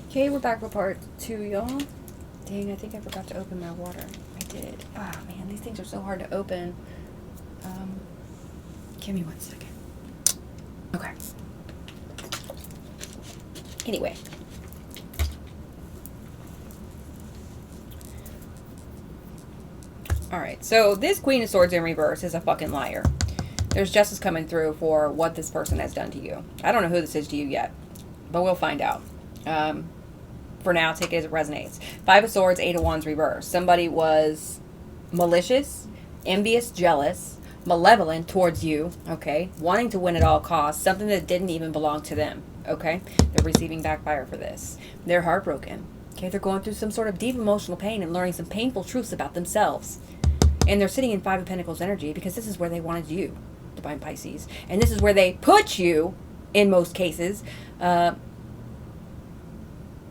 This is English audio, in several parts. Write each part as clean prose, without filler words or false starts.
Okay, we're back with part 2, y'all. Dang, I think I forgot to open my water. I did. Ah, oh, man, these things are so hard to open. Give me 1 second. Okay. Anyway. Alright, so this Queen of Swords in reverse is a fucking liar. There's justice coming through for what this person has done to you. I don't know who this is to you yet, but we'll find out. For now, take it as it resonates. 5 of Swords, 8 of Wands reverse. Somebody was malicious, envious, jealous, malevolent towards you, okay? Wanting to win at all costs, something that didn't even belong to them, okay? They're receiving backfire for this. They're heartbroken, okay? They're going through some sort of deep emotional pain and learning some painful truths about themselves. And they're sitting in 5 of Pentacles energy because this is where they wanted you, Divine Pisces. And this is where they put you, in most cases,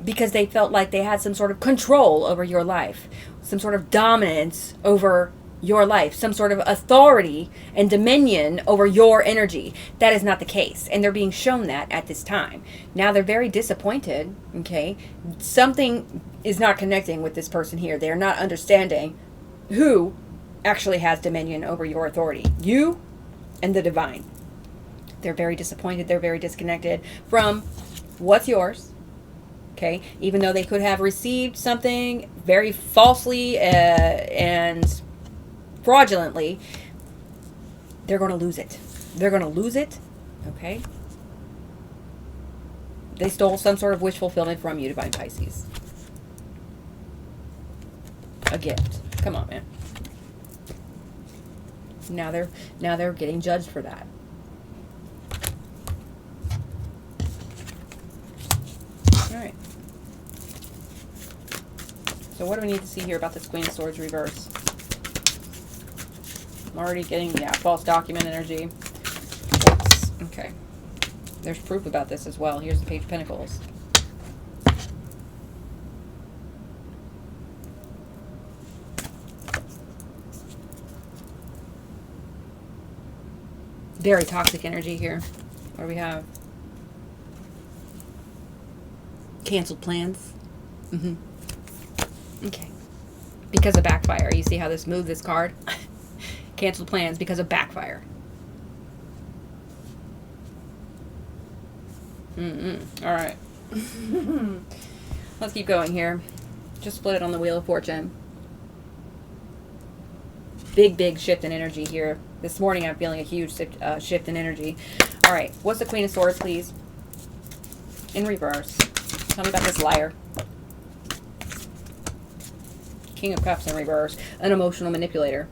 because they felt like they had some sort of control over your life, some sort of dominance over your life, some sort of authority and dominion over your energy. That is not the case, and they're being shown that at this time. Now they're very disappointed, okay? Something is not connecting with this person here. They're not understanding who actually has dominion over your authority. You and the divine. They're very disappointed. They're very disconnected from what's yours. Okay, even though they could have received something very falsely and fraudulently, they're going to lose it. They're going to lose it, okay? They stole some sort of wish fulfillment from you, Divine Pisces. A gift. Come on, man. Now they're getting judged for that. All right. So what do we need to see here about this Queen of Swords reverse? I'm already getting, false document energy. Oops. Okay. There's proof about this as well. Here's the Page of Pentacles. Very toxic energy here. What do we have? Canceled plans. Okay. Because of backfire. You see how this moved this card? Canceled plans because of backfire. Alright. Let's keep going here. Just split it on the Wheel of Fortune. Big shift in energy here. This morning I'm feeling a huge shift in energy. Alright. What's the Queen of Swords, please? In reverse. Tell me about this liar. King of Cups in reverse. An emotional manipulator.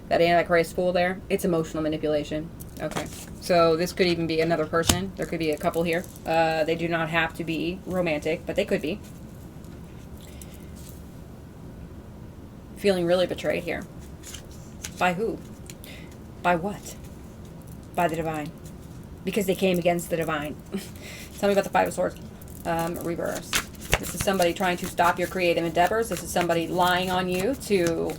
That Antichrist fool there, it's emotional manipulation. Okay. So this could even be another person. There could be a couple here. They do not have to be romantic, but they could be. Feeling really betrayed here. By who? By what? By the divine. Because they came against the divine. Tell me about the Five of Swords. Reverse. This is somebody trying to stop your creative endeavors. This is somebody lying on you to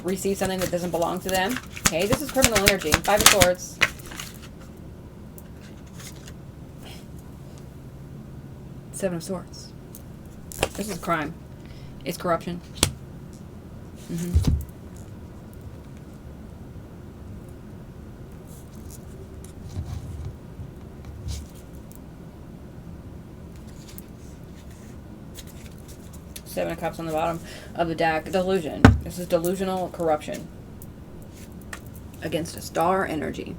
receive something that doesn't belong to them. Okay, this is criminal energy. Five of Swords. Seven of Swords. This is crime. It's corruption. Seven of Cups on the bottom of the deck. Delusion. This is delusional corruption. Against a star energy.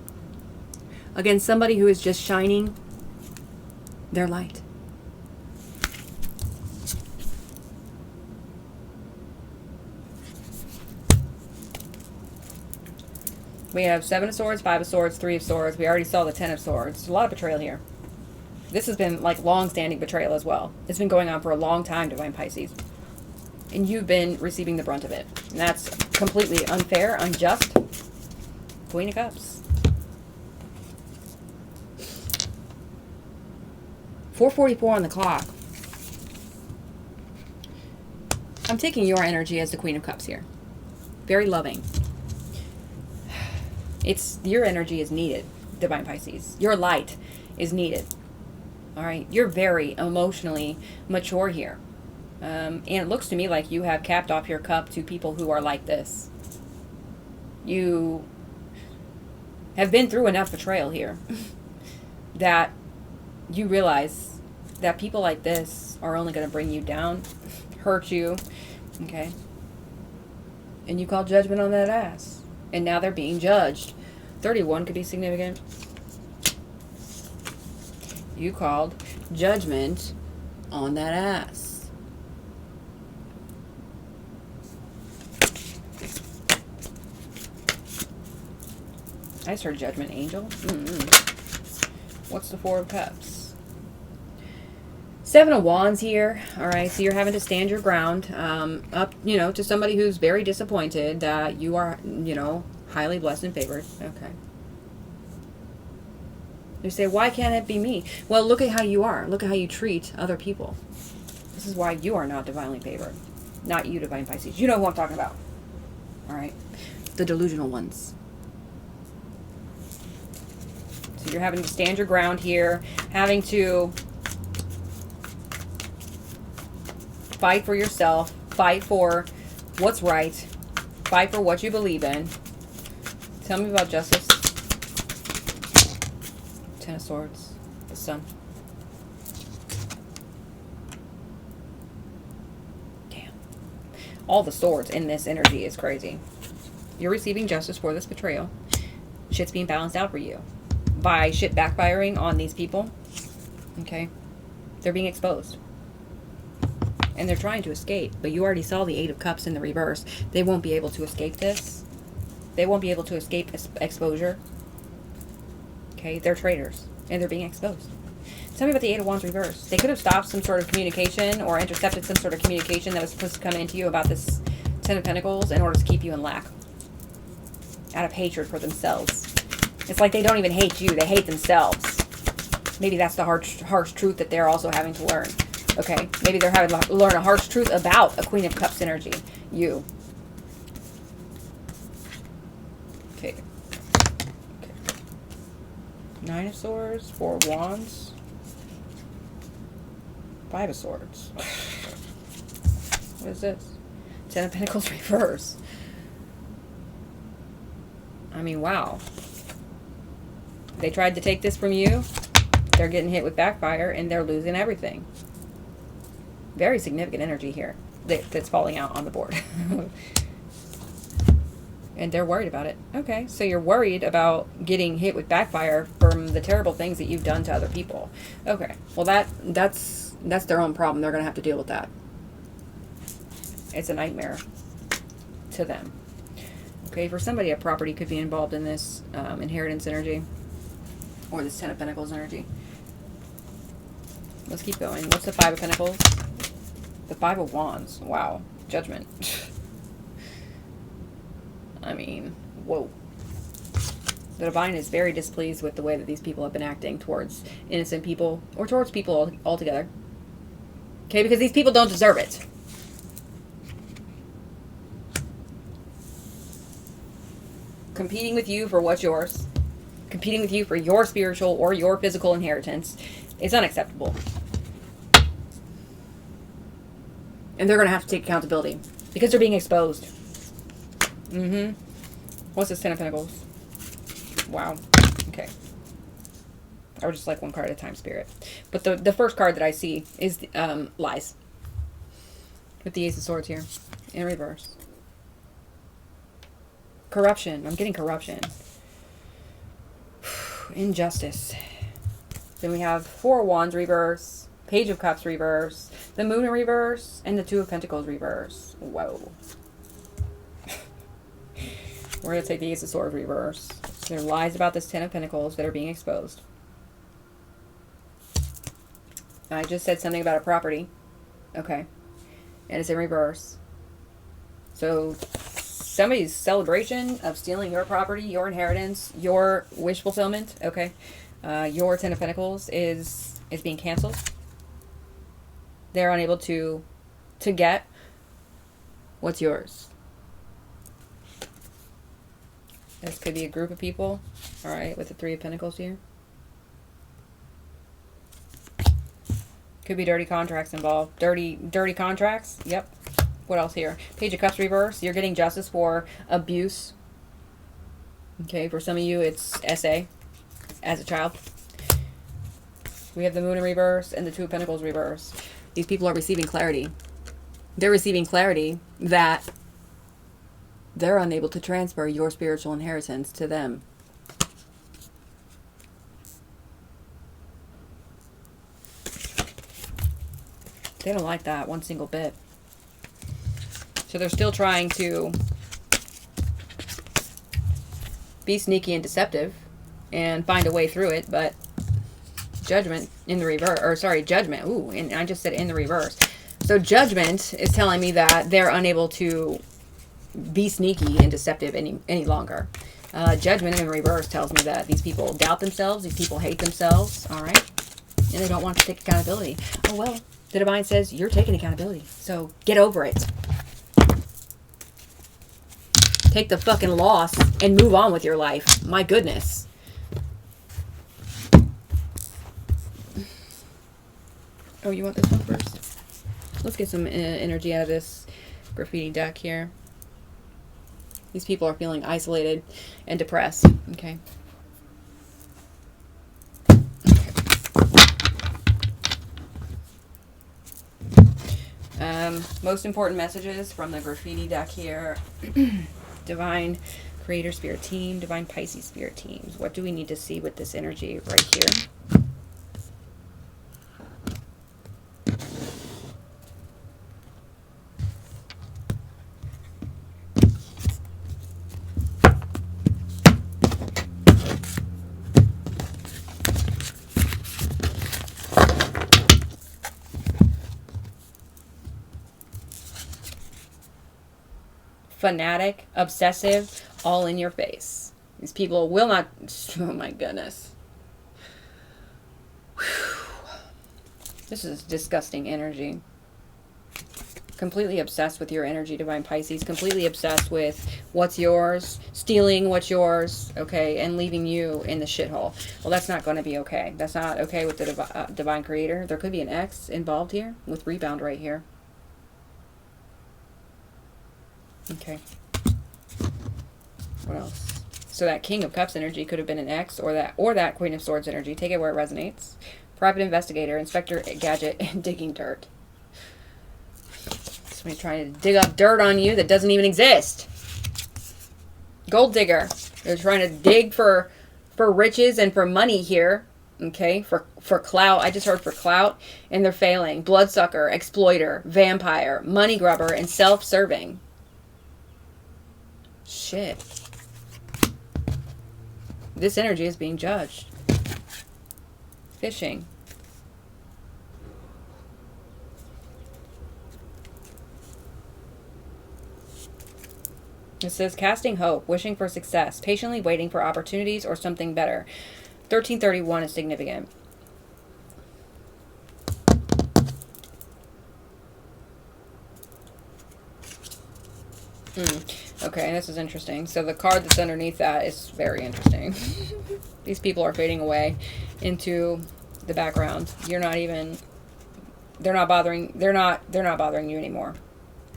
Against somebody who is just shining their light. We have Seven of Swords, Five of Swords, Three of Swords. We already saw the Ten of Swords. There's a lot of betrayal here. This has been like long-standing betrayal as well. It's been going on for a long time, Divine Pisces. And you've been receiving the brunt of it. And that's completely unfair, unjust. Queen of Cups. 4:44 on the clock. I'm taking your energy as the Queen of Cups here. Very loving. Your energy is needed, Divine Pisces. Your light is needed. All right. You're very emotionally mature here. And it looks to me like you have capped off your cup to people who are like this. You have been through enough betrayal here that you realize that people like this are only going to bring you down, hurt you, okay? And you call judgment on that ass. And now they're being judged. 31 could be significant. You called judgment on that ass. I just heard judgment angel. What's the Four of Cups? Seven of Wands here. All right, so you're having to stand your ground up, to somebody who's very disappointed that you are, highly blessed and favored. Okay. You say, why can't it be me? Well, look at how you are. Look at how you treat other people. This is why you are not divinely favored. Not you, Divine Pisces. You know who I'm talking about. All right? The delusional ones. So you're having to stand your ground here. Having to fight for yourself. Fight for what's right. Fight for what you believe in. Tell me about justice. Ten of Swords. The Sun. Damn. All the swords in this energy is crazy. You're receiving justice for this betrayal. Shit's being balanced out for you. By shit backfiring on these people. Okay? They're being exposed. And they're trying to escape. But you already saw the Eight of Cups in the reverse. They won't be able to escape this. They won't be able to escape exposure. Okay, they're traitors, and they're being exposed. Tell me about the Eight of Wands reverse. They could have stopped some sort of communication or intercepted some sort of communication that was supposed to come into you about this Ten of Pentacles in order to keep you in lack. Out of hatred for themselves. It's like they don't even hate you, they hate themselves. Maybe that's the harsh truth that they're also having to learn. Okay, maybe they're having to learn a harsh truth about a Queen of Cups energy. You. Okay. Nine of Swords, Four of Wands, Five of Swords. What is this? Ten of Pentacles reverse. I mean, wow. They tried to take this from you. They're getting hit with backfire, and they're losing everything. Very significant energy here that's falling out on the board. And they're worried about it. Okay, so you're worried about getting hit with backfire from the terrible things that you've done to other people. Okay, well that's their own problem. They're going to have to deal with that. It's a nightmare to them. Okay, for somebody, a property could be involved in this inheritance energy or this Ten of Pentacles energy. Let's keep going. What's the Five of Pentacles? The Five of Wands. Wow. Judgment. I mean, whoa. The Divine is very displeased with the way that these people have been acting towards innocent people or towards people altogether. Okay, because these people don't deserve it. Competing with you for what's yours, competing with you for your spiritual or your physical inheritance is unacceptable. And they're going to have to take accountability because they're being exposed. What's this Ten of Pentacles? Wow. Okay. I would just like one card at a time, Spirit. But the first card that I see is lies. With the Ace of Swords here. In reverse. Corruption. I'm getting corruption. Injustice. Then we have Four of Wands reverse. Page of Cups reverse. The Moon in reverse. And the Two of Pentacles reverse. Whoa. We're going to take the Ace of Swords reverse. There are lies about this Ten of Pentacles that are being exposed. I just said something about a property. Okay. And it's in reverse. So somebody's celebration of stealing your property, your inheritance, your wish fulfillment, okay, your Ten of Pentacles is being canceled. They're unable to get what's yours. This could be a group of people, all right, with the Three of Pentacles here. Could be dirty contracts involved. Dirty contracts. Yep. What else here? Page of Cups reverse. You're getting justice for abuse. Okay, for some of you, it's SA as a child. We have the Moon in reverse and the Two of Pentacles reverse. These people are receiving clarity. They're receiving clarity that they're unable to transfer your spiritual inheritance to them. They don't like that one single bit. So they're still trying to be sneaky and deceptive and find a way through it, but Judgment in the reverse, or sorry, Judgment. Ooh, and I just said in the reverse. So Judgment is telling me that they're unable to be sneaky and deceptive any longer. Judgment in the reverse tells me that these people doubt themselves, these people hate themselves, all right? And they don't want to take accountability. Oh, well, the Divine says you're taking accountability, so get over it. Take the fucking loss and move on with your life. My goodness. Oh, you want this one first? Let's get some energy out of this graffiti deck here. These people are feeling isolated and depressed. Okay. Most important messages from the graffiti deck here. Divine Creator Spirit Team, Divine Pisces Spirit Teams. What do we need to see with this energy right here? Fanatic, obsessive, all in your face. These people will not... Oh my goodness. Whew. This is disgusting energy. Completely obsessed with your energy, Divine Pisces. Completely obsessed with what's yours, stealing what's yours, okay, and leaving you in the shithole. Well, that's not going to be okay. That's not okay with the Divine Creator. There could be an ex involved here with rebound right here. Okay. What else? So that King of Cups energy could have been an ex, or that Queen of Swords energy. Take it where it resonates. Private investigator, Inspector Gadget, and digging dirt. Somebody trying to dig up dirt on you that doesn't even exist. Gold digger. They're trying to dig for riches and for money here. Okay, for clout. I just heard for clout, and they're failing. Bloodsucker, exploiter, vampire, money grubber, and self-serving. Shit. This energy is being judged. Fishing. It says casting hope, wishing for success, patiently waiting for opportunities or something better. 1331 is significant. Okay, this is interesting. So the card that's underneath that is very interesting. These people are fading away into the background. You're not even... They're not bothering you anymore.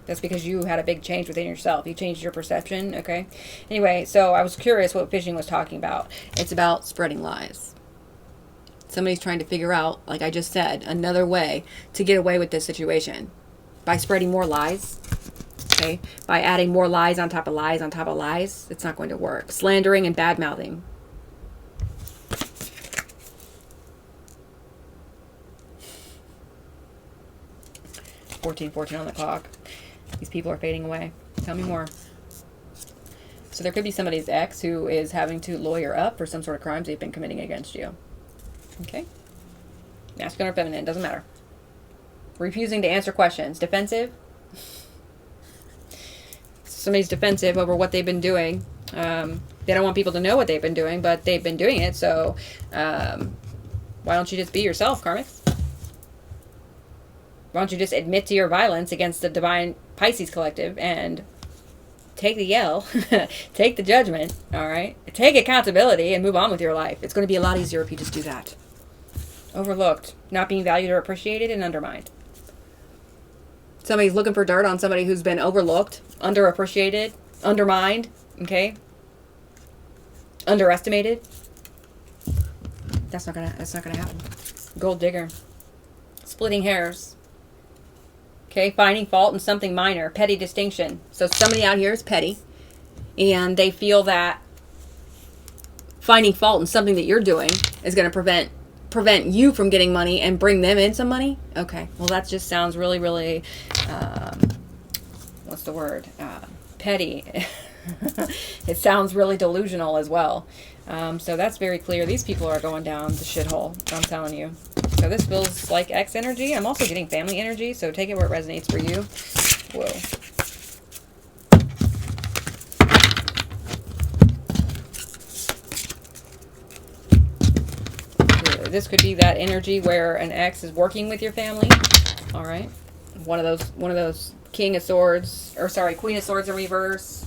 That's because you had a big change within yourself. You changed your perception, okay? Anyway, so I was curious what fishing was talking about. It's about spreading lies. Somebody's trying to figure out, like I just said, another way to get away with this situation. By spreading more lies, okay? By adding more lies on top of lies on top of lies, it's not going to work. Slandering and bad-mouthing. $14:14 on the clock. These people are fading away. Tell me more. So there could be somebody's ex who is having to lawyer up for some sort of crimes they've been committing against you. Okay? Masculine or feminine, doesn't matter. Refusing to answer questions. Defensive. Somebody's defensive over what they've been doing. They don't want people to know what they've been doing, but they've been doing it, so why don't you just be yourself, Karmics? Why don't you just admit to your violence against the Divine Pisces Collective and take the L, take the judgment, all right? Take accountability and move on with your life. It's going to be a lot easier if you just do that. Overlooked. Not being valued or appreciated and undermined. Somebody's looking for dirt on somebody who's been overlooked, underappreciated, undermined, okay? Underestimated. That's not gonna happen. Gold digger. Splitting hairs. Okay, finding fault in something minor. Petty distinction. So somebody out here is petty, and they feel that finding fault in something that you're doing is going to prevent you from getting money and bring them in some money. Okay, well that just sounds really, really, what's the word? Petty. It sounds really delusional as well. So that's very clear. These people are going down the shithole, I'm telling you. So this feels like X energy. I'm also getting family energy, so take it where it resonates for you. Whoa. This could be that energy where an ex is working with your family. All right. One of those King of Swords, or sorry, Queen of Swords in reverse.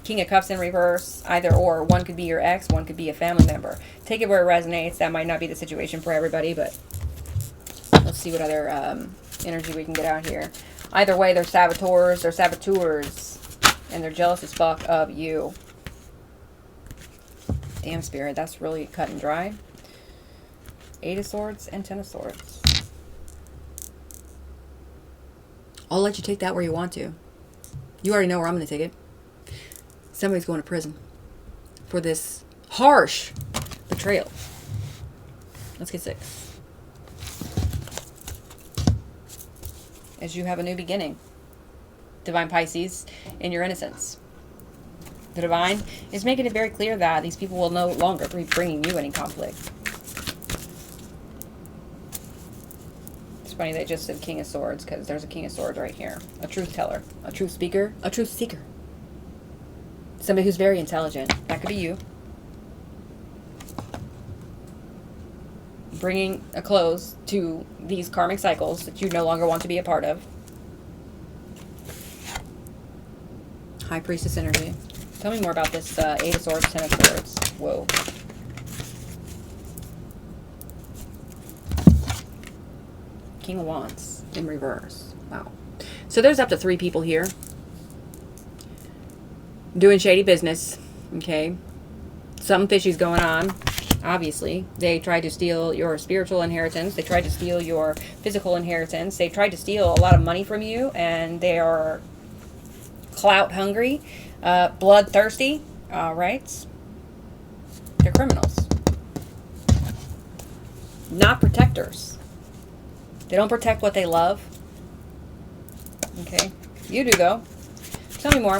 King of Cups in reverse, either or. One could be your ex, one could be a family member. Take it where it resonates. That might not be the situation for everybody, but let's see what other energy we can get out here. Either way, they're saboteurs, and they're jealous as fuck of you. Damn, Spirit, that's really cut and dry. 8 of Swords and 10 of Swords. I'll let you take that where you want to. You already know where I'm going to take it. Somebody's going to prison for this harsh betrayal. Let's get 6. As you have a new beginning. Divine Pisces, in your innocence. The Divine is making it very clear that these people will no longer be bringing you any conflict. It's funny they just said King of Swords, because there's a King of Swords right here. A truth teller, a truth speaker, a truth seeker. Somebody who's very intelligent. That could be you. Bringing a close to these karmic cycles that you no longer want to be a part of. High Priestess energy. Tell me more about this 8 of Swords, 10 of Swords. Whoa. King of Wands in reverse. Wow. So there's up to 3 people here doing shady business. Okay. Something fishy's going on. Obviously. They tried to steal your spiritual inheritance. They tried to steal your physical inheritance. They tried to steal a lot of money from you, and they are clout hungry. Bloodthirsty. All right. They're criminals. Not protectors. They don't protect what they love. Okay. You do, though. Tell me more.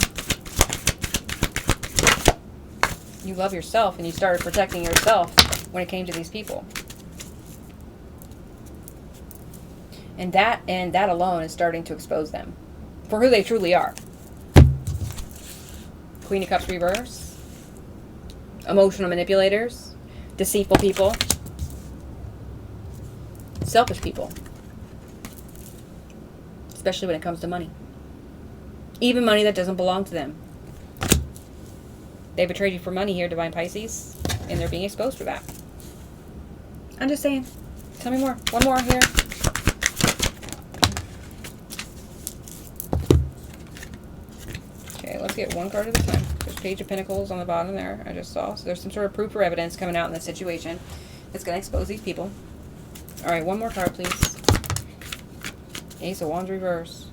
You love yourself, and you started protecting yourself when it came to these people. And that alone is starting to expose them for who they truly are. Queen of Cups reverse. Emotional manipulators. Deceitful people. Selfish people. Especially when it comes to money. Even money that doesn't belong to them. They betrayed you for money here, Divine Pisces. And they're being exposed for that. I'm just saying. Tell me more. One more here. Okay, let's get one card at a time. There's Page of Pentacles on the bottom there, I just saw. So there's some sort of proof or evidence coming out in this situation that's going to expose these people. Alright, one more card, please. Ace of Wands reverse.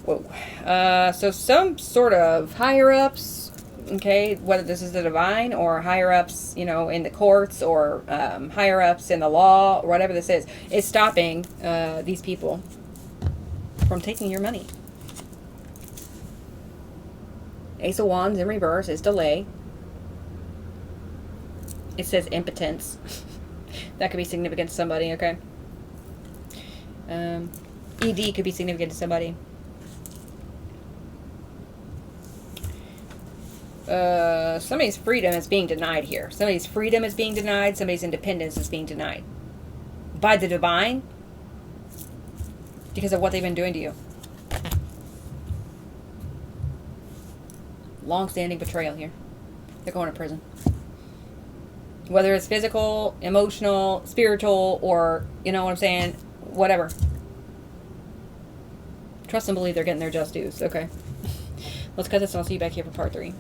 Whoa. So some sort of higher-ups, okay, whether this is the Divine or higher-ups, you know, in the courts or higher-ups in the law or whatever this is stopping these people from taking your money. Ace of Wands in reverse is delay. It says impotence. That could be significant to somebody, okay? ED could be significant to somebody. Somebody's freedom is being denied here. Somebody's freedom is being denied. Somebody's independence is being denied. By the Divine. Because of what they've been doing to you. Long-standing betrayal here. They're going to prison. Whether it's physical, emotional, spiritual, or, you know what I'm saying, whatever. Trust and believe they're getting their just dues. Okay. Let's cut this and I'll see you back here for part 3.